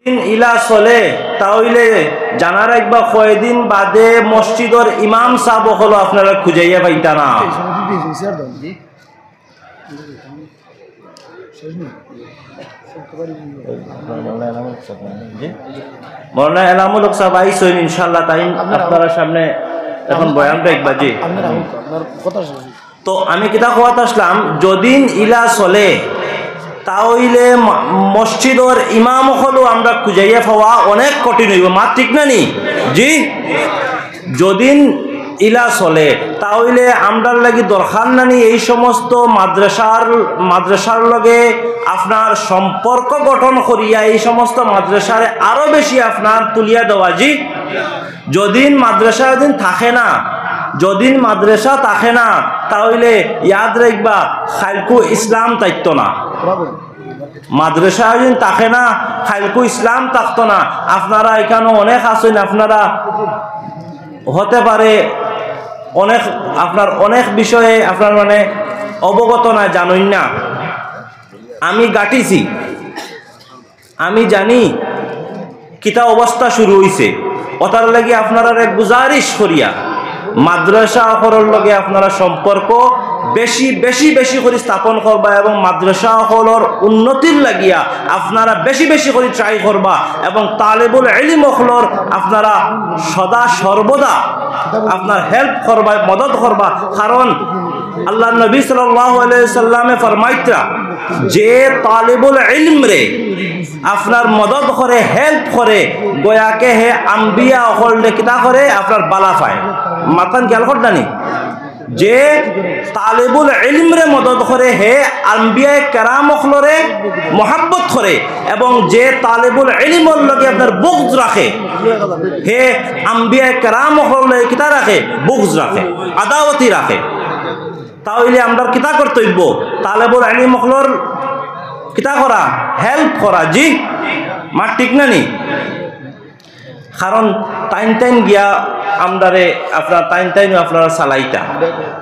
ইলা চলে তাহলে জানা রাখবা কয়দিন বাদে মসজিদের ইমাম সাহেব হলো আপনারা খুঁজাইয়া পাইতা না। মৌলানা এনামুল হক সাহেব আইসেন ইনশাআল্লাহ, তাই আপনার সামনে এখন বয়ান দেখবা। জি, তো আমি কিতা কথা আসলাম, যদিন ইলা চলে তাহলে মসজিদের ইমাম হলো আমরা খুঁজাইয়া পাওয়া অনেক কঠিন হইব। মা ঠিক না নি? জি, যদিন ইলা চলে তাহলে আমরা লাগি দরকার নানি এই সমস্ত মাদ্রাসার লগে আপনার সম্পর্ক গঠন করিয়া এই সমস্ত মাদ্রাসারে আরো বেশি আপনার তুলিয়া দেওয়া। জি, যদিন মাদ্রাসা দিন থাকে না, যদিন মাদ্রাসা থাকে না তাহলে ইয়াদ রাখবা খাইলকু ইসলাম থাকতো না। মাদ্রাসা দিন থাকে না, খাইলকু ইসলাম থাকতো না। আপনারা এখানে অনেক আছেন, আপনারা হতে পারে অনেক আপনার অনেক বিষয়ে আপনার মানে অবগত না, জানেন না। আমি গাটিছি, আমি জানি কিতা অবস্থা শুরু হইছে। ওটার লাগি আপনারা এক গুজারিশ করিয়া মাদ্রাসা হলের লগে আপনারা সম্পর্ক বেশি বেশি বেশি করে স্থাপন করবা এবং মাদ্রাসা হলের উন্নতির লাগিয়া আপনারা বেশি বেশি করে ট্রাই করবা এবং তালেবুল ইলম হলর আপনারা সদা সর্বদা আপনার হেল্প করবা, মদত করবা। কারণ আল্লাহ নবী সাল্লাল্লাহু আলাইহি সাল্লামে ফরমাইতা যে তালেবুল ইলম রে আপনার মদত করে, হেল্প করে, গোয়াকে হে আম্বিয়া হলরে কিতা করে আপনার বালা পায়। মাতান খেয়াল করতানি যে তালেবুল ইলম রে মদত করে হে আম্বিয়া কেরাম হলরে মহাব্বত করে এবং যে তালেবুল ইলমর লগে আপনার বুগজ রাখে হে আম্বিয়া কেরাম হলরে কিতা রাখে, বুগজ রাখে, আদাওয়াতি রাখে। তাহলে আমরা কিতা কর্তব্য, তালেবুল ইলম হলর কিতা করা, হেল্প করা। জি, মা ঠিক না নি? কারণ টাইন গিয়া আমরারে আপনার টাইন আপনারা চালাইতা,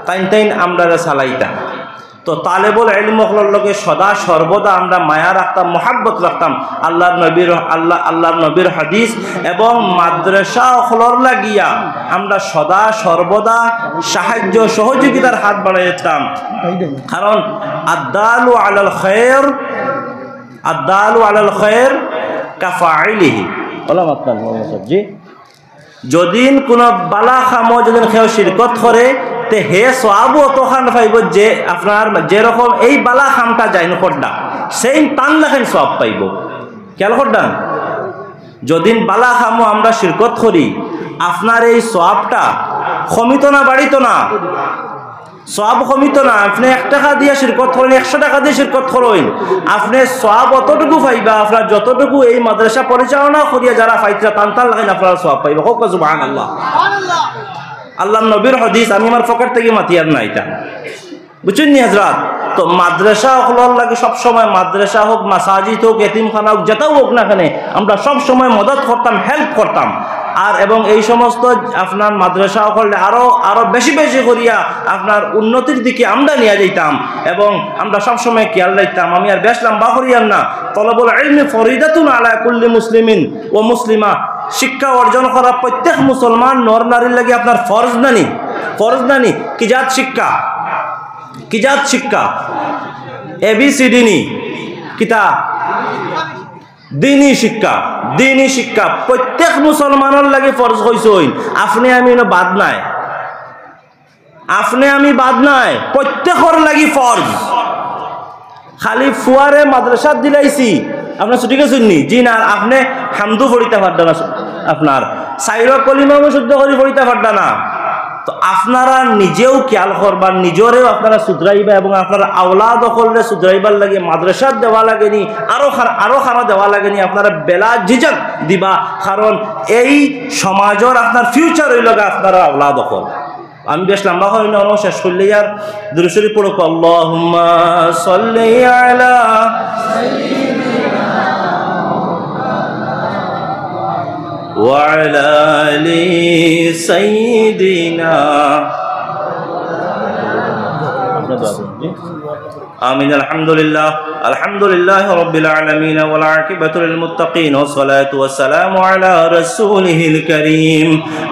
টাইন আমরারে চালাইতা। তো তালেবুল ইলম হলর লগে সদা সর্বদা আমরা মায়া রাখতাম, মহাব্বত রাখতাম। আল্লাহর নবীর হাদিস এবং মাদ্রাসা হলর লাগিয়া আমরা সদা সর্বদা সাহায্য সহযোগিতার হাত বাড়াইতাম। কারণ আদালু আলাল খায়র কাফাইলিহি। জি, যদিন কোন বালা খামো যদি কেউ শিরকত করে তে হে সওয়াব অতখান পাইব যে আপনার যেরকম এই বালা খামটা যাইন করডা সেই টান লেখেন সওয়াব পাইব। খেয়াল করডান, যদিন বালা খামো আমরা শিরকত করি আপনার এই সওয়াবটা কমিত না, বাড়িত না, সওয়াব কমিত না। আপনি 1 টাকা দিয়ে শিরকত করেন, 100 টাকা দিয়ে শিরকত করেন, আপনি সওয়াব অতটুকু পাইবা আপনার যতটুকু এই মাদ্রাসা পরিচালনা করিয়া যারা পাইতরা টান লাগাইন আপনারা সওয়াব পাইবা। হোক সুবহানাল্লাহ। আল্লাহ নবীর হাদিস, আমি আমার পকেট থেকে মাতিয়ার না এটা, বুঝছেন নি হযরত? তো মাদ্রাসা হলর লাগে সবসময়, মাদ্রাসা হোক, মাসাজিদ হোক, এতিমখানা হোক, যেটাও হোক না কেন আমরা সবসময় মদত করতাম, হেল্প করতাম। আর এবং এই সমস্ত আপনার মাদ্রাসা হলে আরো বেশি বেশি করিয়া আপনার উন্নতির দিকে আমরা নিয়ে যাইতাম এবং আমরা সবসময় খেয়াল রাখতাম। আমি আর বেশ লম্বা করিয়াম না, তলবুল ইলমি ফরিদাতুন আলা কুল্লি মুসলিমিন ও মুসলিমা। শিক্ষা অর্জন করা প্রত্যেক মুসলমান নর নারীর লাগে আপনার ফরজ নানি, ফরজ নানি। কিজাত শিক্ষা, কিজাত শিক্ষা, ABCD নি কিতা দিনী শিক্ষা, দিনী শিক্ষা প্রত্যেক মুসলমানের লাগে ফরজ হইছে। আপনি আমি বাদ নাই, আপনি আমি বাদ নাই, প্রত্যেকের লাগি ফরজ। খালি ফুয়ারে মাদ্রাসা দিলাইছি আপনার ছুটি গেছেন নি? জি না, আপনি হামদু পড়িতে পারবেন না, আপনার সাইর কলিমা শুদ্ধ করে পড়িতে পারবেন না। তো আপনারা নিজেও খেয়াল করবার, নিজরেও আপনারা সুধরাইবা এবং আপনারা আওলাদ করলে সুধরাইবার লাগে মাদ্রাসা দেওয়া লাগেনি, আরো খানা দেওয়া লাগেনি। আপনারা বেলা ঝিঝক দিবা, কারণ এই সমাজের আপনার ফিউচার হইল আপনারা আওলাদ কল। আমি বেশ লম্বা হয় না, শেষ করলে আর দুরূদ শরীফ পড়ো। আল্লাহুম্মা সাল্লি আলা وعلى آل سيدنا آمين الحمد لله। আলহামদুলিল্লাহি রাব্বিল আলামিন ওয়াল আকিবাতু লিল মুত্তাকিন ওয়াস সালাতু ওয়াস সালামু আলা রাসূলিহিল কারীম।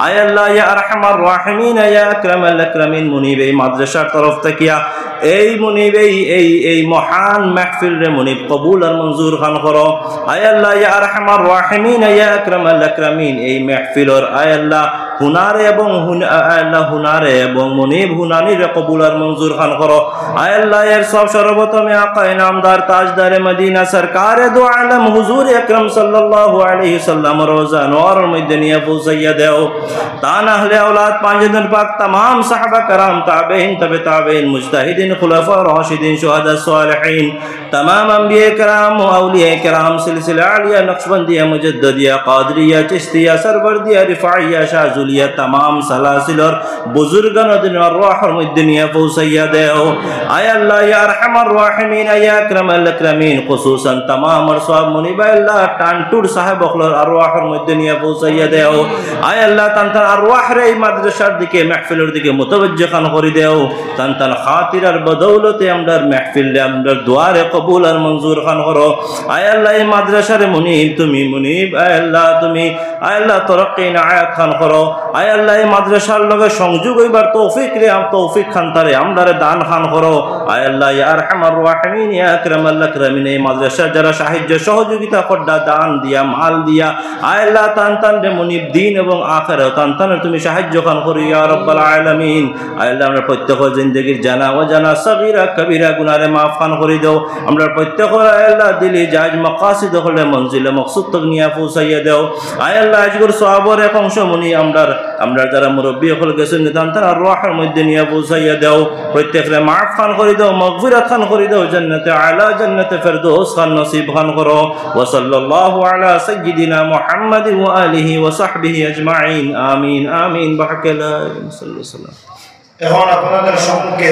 আয় আল্লাহ ইয়া আরহামার রাহিমিন ইয়া আকরামাল আকরামিন, মুনিব এই মাদ্রাসার তরফ থেকে এই মুনিব এই মহান মাহফিল রে মুনিব কবুল আর মঞ্জুর খান করো। আয় আল্লাহ ইয়া আরহামার রাহিমিন ইয়া আকরামাল আকরামিন, এই মাহফিলর আয় আল্লাহ হুনারে এবং মুনিব হুনানির কবুল আর মঞ্জুর খান করো। আয় আল্লাহ এর সব সর্বপ্রথমে আকা ইনামদার তাজদারে মদিনা সরকারে দু আলম হুজুর আকরাম সাল্লাল্লাহু আলাইহি সাল্লাম রোজা নূরের মধ্যে নিয়ে পৌঁছাইয়া দাও। তা না হলে আওলাদ পাঁচজন পাক तमाम সাহাবা کرام তাবেঈন তবে তাবেঈন মুজতাহিদিন খুলাফা রাশিদিন শুহাদা সালেহিন तमाम अंबिया کرام ও আউলিয়া کرام সিলসিলা আলিয়া নকশবন্দিয়া মুজাদ্দিদিয়া কাদরিয়া চিশতিয়া সরবরদিয়া রিফাইয়া শাযুলিয়া तमाम সালাসিলর বুজুর্গানদের রূহের মধ্যে নিয়ে পৌঁছাইয়া দাও। আয় আল্লাহ ইয়া আরহামার রাহিমিন ইয়া আকরামাল আকরামিন, খুসুসান तमाम আর সব মুনিব আল্লাহ টানটুর সাহেব বখলর রূহের মধ্যে নিয়ে পৌঁছাইয়া দাও। আয় আল্লাহ তানতান আরওয়াহরে এই মাদ্রাসার দিকে মাহফিলের দিকে মুতাওয়াজ্জিহ খান করে দাও। তানতান খাতিরার বদৌলতে আমরার মাহফিল আমরার দুয়ারে কবুল আর মঞ্জুর খান করো। আয় আল্লাহ এই মাদ্রাসার মুনিব তুমি মুনিব, আয় আল্লাহ তুমি আয় আল্লাহ তরক্কি ইনায়াত খান করো। আয় আল্লাহ এই মাদ্রাসার লগে সংযোগ হইবার তৌফিক রে তৌফিক খান তারে আমরারে দান খান করো। আয় আল্লাহ ইয়া আরহামার রাহিমিন ইয়া আকরামাল আকরামিন, এই মাদ্রাসার যারা সাহায্য সহযোগিতা করডা দান দিয়া মাল দিয়া আয় আল্লাহ তানতান রে মুনিব দিন এবং আখিরাত তানতানের তুমি সাহায্য খান করি ইয়া রাব্বাল আলামিন। আয় আল্লাহ আমরা প্রত্যেকের জিন্দেগির জানা ও জানা সগীরা কবিরা গুনাহে মাফ খান করে দাও। আমরা প্রত্যেকের আয় আল্লাহ দিলি জায়েজ মাকাসিদ হলে মঞ্জিলে মকসুদ তক নিয়ে পৌঁছাইয়া দাও। আয় আল্লাহ আজকের সওয়াবের এক অংশ মুনি আমরা যারা মুরব্বী হল গেছেন তানতান রূহের মধ্যে নিয়ে পৌঁছাইয়া দাও। প্রত্যেকরে মাফ খান করে দাও, মাগফিরাত খান করে দাও, জান্নাতে আলা জান্নাতে ফেরদৌস খান নসিব খান করো। ওয়া সাল্লাল্লাহু আলা সাইয়্যিদিনা মুহাম্মাদিন ওয়া আলিহি ওয়া সাহবিহি আজমাইন, আমিন আমিন। বারাকাল্লাহু সাল্লাল্লাহু আলাইহি ওয়াসাল্লাম। এখন আপনাদের সম্মুখে